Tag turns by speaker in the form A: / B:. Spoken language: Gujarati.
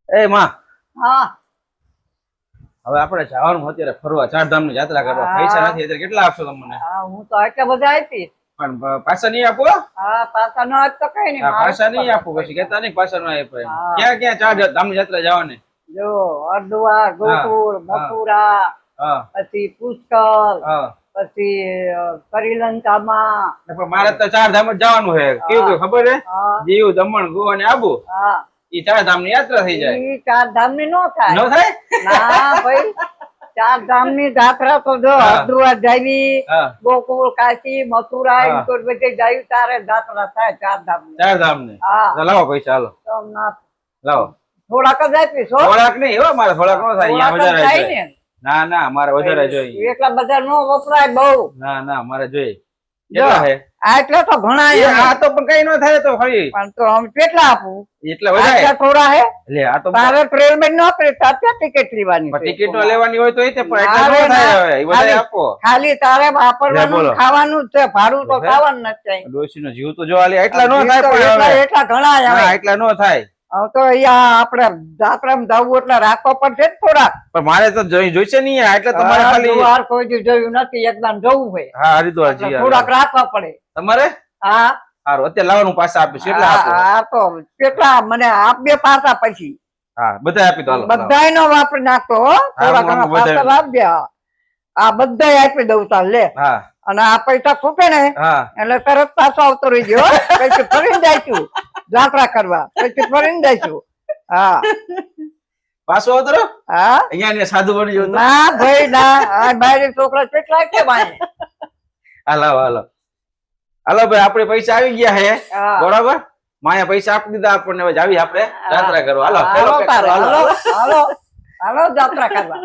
A: એ માં,
B: હા
A: હવે આપણે જવાનું અત્યારે ફરવા ચારધામ ની યાત્રા કરવા. પૈસા નથી અત્યારે, કેટલા આપશો તમને?
B: હા હું તો આટલા બધા આપીશ.
A: પણ પાછા નહીં આપો.
B: હા પાછા નો આજ તો કઈ નહીં.
A: પાછા નહીં આપો, પછી કેતા નહીં પાછા ન આપો એમ.
B: હા.
A: ક્યાં ક્યાં ચારધામ ની યાત્રા જવાની?
B: જો હરિદ્વાર, ગોકુળ, મથુરા,
A: હા
B: પછી પુષ્કર,
A: હા.
B: પછી કરીલંકામાં.
A: પણ મારે તો ચારધામ જ જવાનું છે. કેવું કેવું ખબર હે?
B: હા
A: દીવ, દમણ, ગોવા અને આબુ.
B: હા
A: ઈ ચારધામ ની યાત્રા થઈ જાય.
B: ઈ ચાર ધામ ની નો થાય.
A: ન થાય?
B: ના ભાઈ, ચાર ધામ ની યાત્રા તો જો
A: હા.
B: હરિદ્વાર જાવી,
A: હા
B: ગોકુળ, કાશી, મથુરા
A: હા.
B: એમ કોઈ બધે જાવી તારે યાત્રા થાય ચાર ધામ ની.
A: ચારધામ ની.
B: હા
A: તો લાવો પૈસા, હાલો
B: સોમનાથ
A: લાવો.
B: થોડાક જ આપીશ હો.
A: થોડાક નહીં હો, મારે થોડાક નો થાય. અહીંયા
B: થોડાક જ
A: વધારે
B: થાય
A: જોઈએ.
B: ને.
A: ના ના, મારે વધારે જોઈએ.
B: એટલા બધા નો વપરાય બહુ.
A: ના ના, મારે જોઈએ.
B: જો
A: કેટલા હે?
B: આટલા તો ઘણા
A: એ
B: એમ.
A: આ તો પણ કઈ ન થાય તો ખરી.
B: પણ તો આમ કેટલા આપું?
A: એટલે વધારે.
B: આટલા થોડા હે.
A: એટલે આ તો
B: તારે ટ્રેન નો આપે તારે ટિકિટ લેવાની છે.
A: ટિકિટ નો લેવાની હોય તો એ તે, પણ એટલે
B: અરે
A: ન થાય.
B: ના.
A: હવે એ બધા આપો.
B: ખાલી તારે
A: લે
B: વાપરવાનું
A: બોલો.
B: ને ખાવાનું જ છે, ભાડું તો
A: હે?
B: ખાવાનું નથી.
A: ડોશી નો જીવ તો જો આલે, એટલા નો થાય. પણ
B: એટલા
A: હવે
B: એટલા ઘણા
A: ના,
B: આવે.
A: એટલા નો થાય.
B: હવે તો અહીંયા આપણે જાત્રામાં જવું એટલે રાખવા પડશે ને થોડા.
A: પણ મારે તો જોઈશે નહીં. એટલે તમારે ખાલી
B: હરિદ્વાર કોઈ દી જોયું નથી, એકદમ જવું હોય
A: હા હરિદ્વાર
B: એટલે
A: જી
B: થોડાક રાખવા પડે.
A: તમારે
B: હા
A: સારું, અત્યારે લાવવાનું પાછા આપીશ. કેટલા આપો?
B: હા તો કેટલા મને આપ બે પાછા પછી
A: હા બધા આપી દો, હાલો, લાવો.
B: બધાય નો વાપરી નાખતો હો. થોડા
A: હું
B: ઘણા
A: બધાય-
B: પાછા આપ્યા. આ બધાય આપી દઉં તાર લે.
A: હા
B: અને આ પૈસા ખૂટે ને
A: હા
B: એટલે તરત પાછો આવતો રહી ગયો. પછી ફરીને જઈશું જાત્રા કરવા, પછી ફરીને જઈશું. હા
A: પાછો આવતો રહ્યો?
B: હા
A: અહીંયા ને સાધુ બની ગયો તો.
B: ના ભાઈ ના, આ બાયરી છોકરા કેટલા કે ભાઈ.
A: હાલો હાલો હાલો ભાઈ, આપણે પૈસા આવી ગયા હે.
B: હા.
A: બરાબર, માયા પૈસા આપી દીધા આપણને. હવે જાવી આપણે યાત્રા કરવા. હાલો
B: હાલો
A: પેલો પેક
B: તારે,
A: કરો, હાલો
B: હાલો હાલો હાલો જાત્રા કરવા.